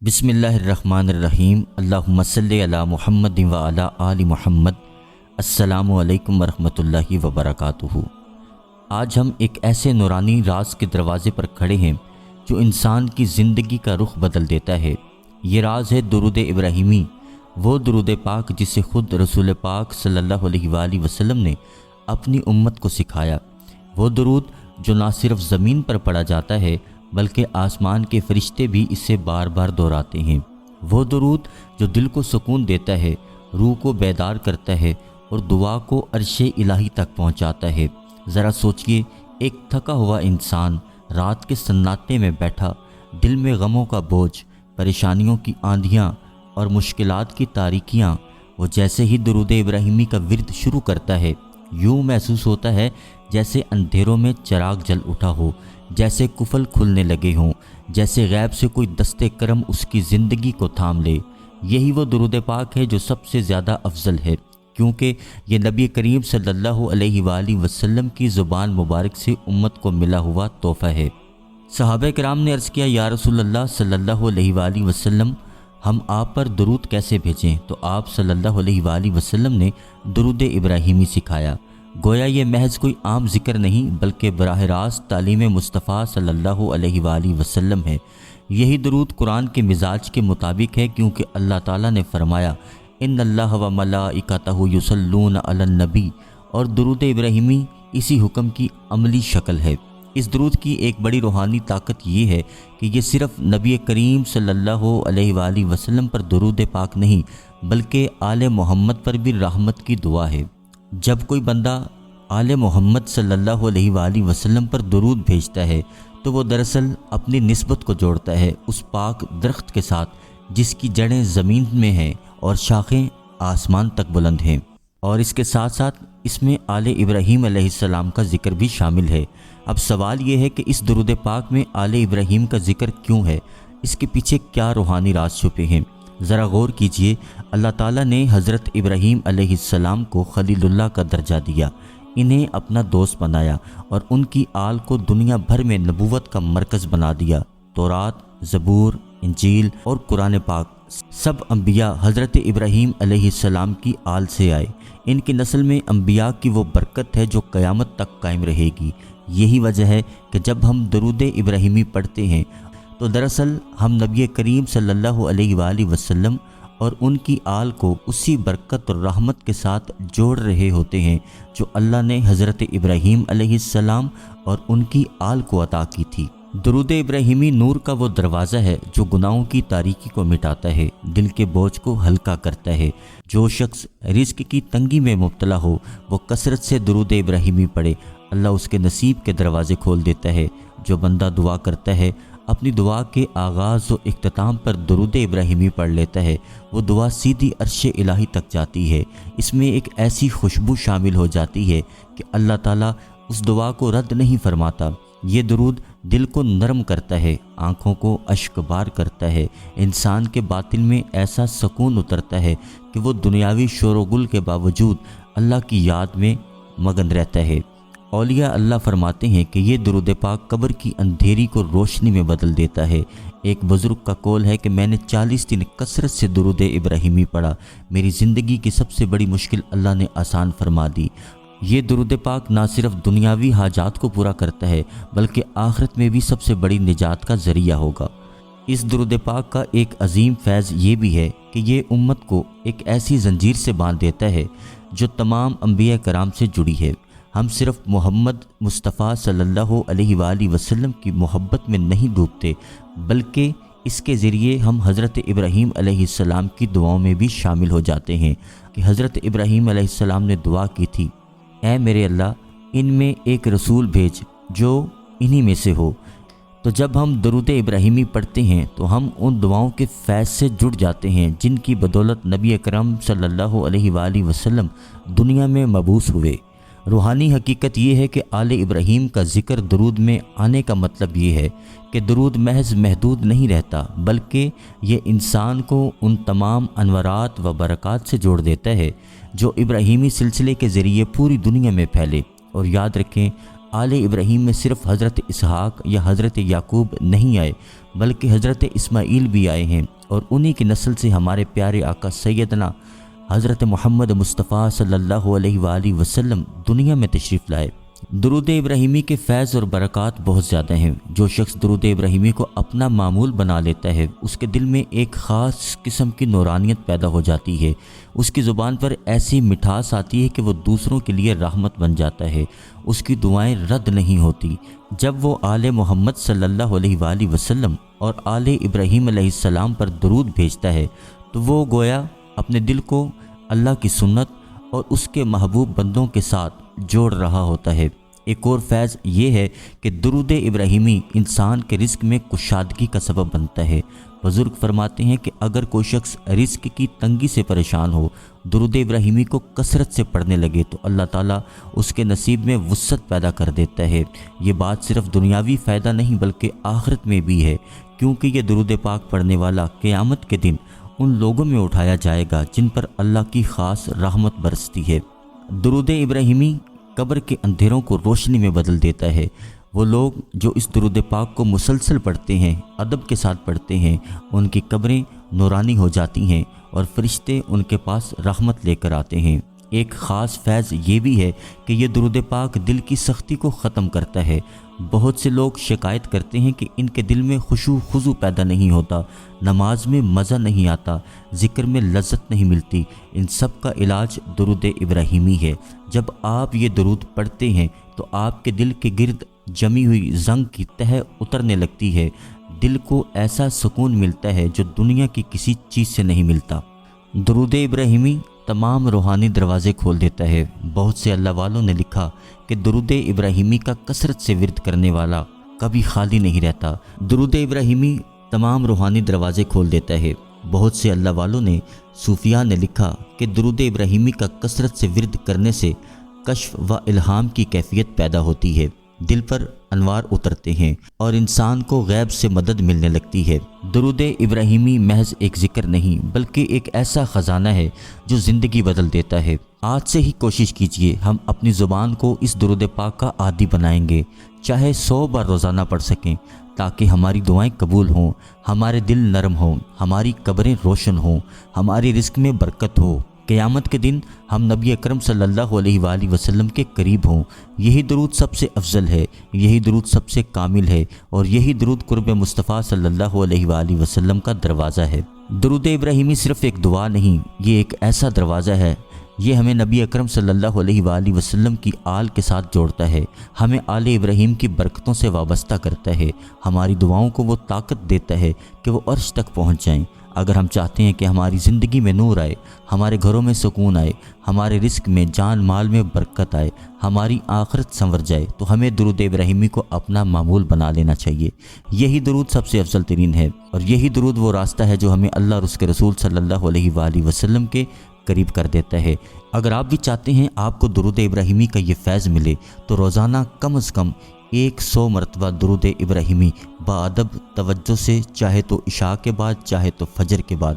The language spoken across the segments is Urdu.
بسم اللہ الرحمن الرحیم۔ اللہم صلی علی محمد و علی آل محمد۔ السلام علیکم ورحمۃ اللہ وبرکاتہ۔ آج ہم ایک ایسے نورانی راز کے دروازے پر کھڑے ہیں جو انسان کی زندگی کا رخ بدل دیتا ہے۔ یہ راز ہے درود ابراہیمی، وہ درود پاک جسے خود رسول پاک صلی اللہ علیہ وآلہ وسلم نے اپنی امت کو سکھایا۔ وہ درود جو نہ صرف زمین پر پڑھا جاتا ہے بلکہ آسمان کے فرشتے بھی اسے بار بار دہراتے ہیں۔ وہ درود جو دل کو سکون دیتا ہے، روح کو بیدار کرتا ہے اور دعا کو عرش الہی تک پہنچاتا ہے۔ ذرا سوچئے، ایک تھکا ہوا انسان رات کے سناٹے میں بیٹھا، دل میں غموں کا بوجھ، پریشانیوں کی آندھیاں اور مشکلات کی تاریکیاں، وہ جیسے ہی درود ابراہیمی کا ورد شروع کرتا ہے، یوں محسوس ہوتا ہے جیسے اندھیروں میں چراغ جل اٹھا ہو، جیسے کفل کھلنے لگے ہوں، جیسے غیب سے کوئی دستے کرم اس کی زندگی کو تھام لے۔ یہی وہ درود پاک ہے جو سب سے زیادہ افضل ہے، کیونکہ یہ نبی کریم صلی اللہ علیہ وآلہ وسلم کی زبان مبارک سے امت کو ملا ہوا تحفہ ہے۔ صحابہ کرام نے عرض کیا، یا رسول اللہ صلی اللہ علیہ وآلہ وسلم، ہم آپ پر درود کیسے بھیجیں؟ تو آپ صلی اللہ علیہ وآلہ وسلم نے درود ابراہیمی سکھایا۔ گویا یہ محض کوئی عام ذکر نہیں بلکہ براہ راست تعلیم مصطفیٰ صلی اللہ علیہ وآلہ وسلم ہے۔ یہی درود قرآن کے مزاج کے مطابق ہے، کیونکہ اللہ تعالیٰ نے فرمایا، ان اللہ و ملائکتہ یصلون علی النبی، اور درود ابراہیمی اسی حکم کی عملی شکل ہے۔ اس درود کی ایک بڑی روحانی طاقت یہ ہے کہ یہ صرف نبی کریم صلی اللہ علیہ وآلہ وسلم پر درود پاک نہیں بلکہ آل محمد پر بھی رحمت کی دعا ہے۔ جب کوئی بندہ آل محمد صلی اللہ علیہ وآلہ وسلم پر درود بھیجتا ہے تو وہ دراصل اپنی نسبت کو جوڑتا ہے اس پاک درخت کے ساتھ جس کی جڑیں زمین میں ہیں اور شاخیں آسمان تک بلند ہیں، اور اس کے ساتھ ساتھ اس میں آل ابراہیم علیہ السلام کا ذکر بھی شامل ہے۔ اب سوال یہ ہے کہ اس درود پاک میں آل ابراہیم کا ذکر کیوں ہے؟ اس کے پیچھے کیا روحانی راز چھپے ہیں؟ ذرا غور کیجئے، اللہ تعالیٰ نے حضرت ابراہیم علیہ السلام کو خلیل اللہ کا درجہ دیا، انہیں اپنا دوست بنایا اور ان کی آل کو دنیا بھر میں نبوت کا مرکز بنا دیا۔ تورات، زبور، انجیل اور قرآن پاک سب انبیاء حضرت ابراہیم علیہ السلام کی آل سے آئے۔ ان کی نسل میں انبیاء کی وہ برکت ہے جو قیامت تک قائم رہے گی۔ یہی وجہ ہے کہ جب ہم درود ابراہیمی پڑھتے ہیں تو دراصل ہم نبی کریم صلی اللہ علیہ وآلہ وسلم اور ان کی آل کو اسی برکت اور رحمت کے ساتھ جوڑ رہے ہوتے ہیں جو اللہ نے حضرت ابراہیم علیہ السلام اور ان کی آل کو عطا کی تھی۔ درود ابراہیمی نور کا وہ دروازہ ہے جو گناہوں کی تاریکی کو مٹاتا ہے، دل کے بوجھ کو ہلکا کرتا ہے۔ جو شخص رزق کی تنگی میں مبتلا ہو وہ کثرت سے درود ابراہیمی پڑھے، اللہ اس کے نصیب کے دروازے کھول دیتا ہے۔ جو بندہ دعا کرتا ہے، اپنی دعا کے آغاز و اختتام پر درود ابراہیمی پڑھ لیتا ہے، وہ دعا سیدھی عرش الہی تک جاتی ہے۔ اس میں ایک ایسی خوشبو شامل ہو جاتی ہے کہ اللہ تعالیٰ اس دعا کو رد نہیں فرماتا۔ یہ درود دل کو نرم کرتا ہے، آنکھوں کو اشک بار کرتا ہے، انسان کے باطن میں ایسا سکون اترتا ہے کہ وہ دنیاوی شور و گل کے باوجود اللہ کی یاد میں مگن رہتا ہے۔ اولیاء اللہ فرماتے ہیں کہ یہ درود پاک قبر کی اندھیری کو روشنی میں بدل دیتا ہے۔ ایک بزرگ کا قول ہے کہ میں نے 40 دن کثرت سے درود ابراہیمی پڑھا، میری زندگی کی سب سے بڑی مشکل اللہ نے آسان فرما دی۔ یہ درود پاک نہ صرف دنیاوی حاجات کو پورا کرتا ہے بلکہ آخرت میں بھی سب سے بڑی نجات کا ذریعہ ہوگا۔ اس درود پاک کا ایک عظیم فیض یہ بھی ہے کہ یہ امت کو ایک ایسی زنجیر سے باندھ دیتا ہے جو تمام انبیاء کرام سے جڑی ہے۔ ہم صرف محمد مصطفیٰ صلی اللہ علیہ وآلہ وسلم کی محبت میں نہیں ڈوبتے بلکہ اس کے ذریعے ہم حضرت ابراہیم علیہ السلام کی دعاؤں میں بھی شامل ہو جاتے ہیں کہ حضرت ابراہیم علیہ السلام نے دعا کی تھی، اے میرے اللہ، ان میں ایک رسول بھیج جو انہی میں سے ہو۔ تو جب ہم درود ابراہیمی پڑھتے ہیں تو ہم ان دعاؤں کے فیض سے جڑ جاتے ہیں جن کی بدولت نبی اکرم صلی اللہ علیہ وآلہ وسلم دنیا میں مبعوث ہوئے۔ روحانی حقیقت یہ ہے کہ آل ابراہیم کا ذکر درود میں آنے کا مطلب یہ ہے کہ درود محض محدود نہیں رہتا بلکہ یہ انسان کو ان تمام انوارات و برکات سے جوڑ دیتا ہے جو ابراہیمی سلسلے کے ذریعے پوری دنیا میں پھیلے۔ اور یاد رکھیں، آل ابراہیم میں صرف حضرت اسحاق یا حضرت یعقوب نہیں آئے بلکہ حضرت اسماعیل بھی آئے ہیں، اور انہی کی نسل سے ہمارے پیارے آقا سیدنا حضرت محمد مصطفیٰ صلی اللہ علیہ وآلہ وسلم دنیا میں تشریف لائے۔ درود ابراہیمی کے فیض اور برکات بہت زیادہ ہیں۔ جو شخص درود ابراہیمی کو اپنا معمول بنا لیتا ہے اس کے دل میں ایک خاص قسم کی نورانیت پیدا ہو جاتی ہے، اس کی زبان پر ایسی مٹھاس آتی ہے کہ وہ دوسروں کے لیے رحمت بن جاتا ہے، اس کی دعائیں رد نہیں ہوتی۔ جب وہ آل محمد صلی اللہ علیہ وآلہ وسلم اور آل ابراہیم علیہ السلام پر درود بھیجتا ہے تو وہ گویا اپنے دل کو اللہ کی سنت اور اس کے محبوب بندوں کے ساتھ جوڑ رہا ہوتا ہے۔ ایک اور فیض یہ ہے کہ درود ابراہیمی انسان کے رزق میں کشادگی کا سبب بنتا ہے۔ بزرگ فرماتے ہیں کہ اگر کوئی شخص رزق کی تنگی سے پریشان ہو، درود ابراہیمی کو کثرت سے پڑھنے لگے تو اللہ تعالیٰ اس کے نصیب میں وسعت پیدا کر دیتا ہے۔ یہ بات صرف دنیاوی فائدہ نہیں بلکہ آخرت میں بھی ہے، کیونکہ یہ درود پاک پڑھنے والا قیامت کے دن ان لوگوں میں اٹھایا جائے گا جن پر اللہ کی خاص رحمت برستی ہے۔ درود ابراہیمی قبر کے اندھیروں کو روشنی میں بدل دیتا ہے۔ وہ لوگ جو اس درود پاک کو مسلسل پڑھتے ہیں، ادب کے ساتھ پڑھتے ہیں، ان کی قبریں نورانی ہو جاتی ہیں اور فرشتے ان کے پاس رحمت لے کر آتے ہیں۔ ایک خاص فیض یہ بھی ہے کہ یہ درود پاک دل کی سختی کو ختم کرتا ہے۔ بہت سے لوگ شکایت کرتے ہیں کہ ان کے دل میں خشوع خضوع پیدا نہیں ہوتا، نماز میں مزہ نہیں آتا، ذکر میں لذت نہیں ملتی۔ ان سب کا علاج درود ابراہیمی ہے۔ جب آپ یہ درود پڑھتے ہیں تو آپ کے دل کے گرد جمی ہوئی زنگ کی تہ اترنے لگتی ہے، دل کو ایسا سکون ملتا ہے جو دنیا کی کسی چیز سے نہیں ملتا۔ درود ابراہیمی تمام روحانی دروازے کھول دیتا ہے۔ بہت سے اللہ والوں نے لکھا کہ درود ابراہیمی کا کثرت سے ورد کرنے والا کبھی خالی نہیں رہتا۔ درود ابراہیمی تمام روحانی دروازے کھول دیتا ہے۔ بہت سے اللہ والوں نے صوفیاء نے لکھا کہ درود ابراہیمی کا کثرت سے ورد کرنے سے کشف و الہام کی کیفیت پیدا ہوتی ہے، دل پر انوار اترتے ہیں اور انسان کو غیب سے مدد ملنے لگتی ہے۔ درود ابراہیمی محض ایک ذکر نہیں بلکہ ایک ایسا خزانہ ہے جو زندگی بدل دیتا ہے۔ آج سے ہی کوشش کیجئے ہم اپنی زبان کو اس درود پاک کا عادی بنائیں گے، چاہے 100 بار روزانہ پڑھ سکیں، تاکہ ہماری دعائیں قبول ہوں، ہمارے دل نرم ہوں، ہماری قبریں روشن ہوں، ہماری رزق میں برکت ہو، قیامت کے دن ہم نبی اکرم صلی اللہ علیہ وآلہ وسلم کے قریب ہوں۔ یہی درود سب سے افضل ہے، یہی درود سب سے کامل ہے اور یہی درود قرب مصطفیٰ صلی اللہ علیہ وآلہ وسلم کا دروازہ ہے۔ درود ابراہیمی صرف ایک دعا نہیں، یہ ایک ایسا دروازہ ہے، یہ ہمیں نبی اکرم صلی اللہ علیہ وآلہ وسلم کی آل کے ساتھ جوڑتا ہے، ہمیں آل ابراہیم کی برکتوں سے وابستہ کرتا ہے، ہماری دعاؤں کو وہ طاقت دیتا ہے کہ وہ عرش تک پہنچ جائیں۔ اگر ہم چاہتے ہیں کہ ہماری زندگی میں نور آئے، ہمارے گھروں میں سکون آئے، ہمارے رزق میں جان مال میں برکت آئے، ہماری آخرت سنور جائے، تو ہمیں درود ابراہیمی کو اپنا معمول بنا لینا چاہیے۔ یہی درود سب سے افضل ترین ہے اور یہی درود وہ راستہ ہے جو ہمیں اللہ اور اس کے رسول صلی اللہ علیہ وآلہ وسلم کے قریب کر دیتا ہے۔ اگر آپ بھی چاہتے ہیں آپ کو درود ابراہیمی کا یہ فیض ملے تو روزانہ کم از کم 100 مرتبہ درود ابراہیمی باادب توجہ سے، چاہے تو عشاء کے بعد چاہے تو فجر کے بعد،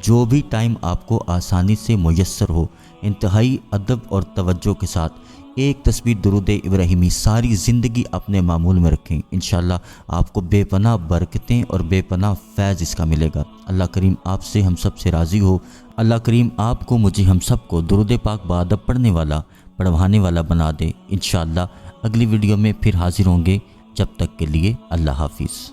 جو بھی ٹائم آپ کو آسانی سے میسر ہو، انتہائی ادب اور توجہ کے ساتھ ایک تسبیح درود ابراہیمی ساری زندگی اپنے معمول میں رکھیں۔ انشاءاللہ آپ کو بے پناہ برکتیں اور بے پناہ فیض اس کا ملے گا۔ اللہ کریم آپ سے ہم سب سے راضی ہو۔ اللہ کریم آپ کو مجھے ہم سب کو درود پاک باادب پڑھنے والا پڑھوانے والا بنا دے۔ انشاءاللہ اگلی ویڈیو میں پھر حاضر ہوں گے، جب تک کے لیے اللہ حافظ۔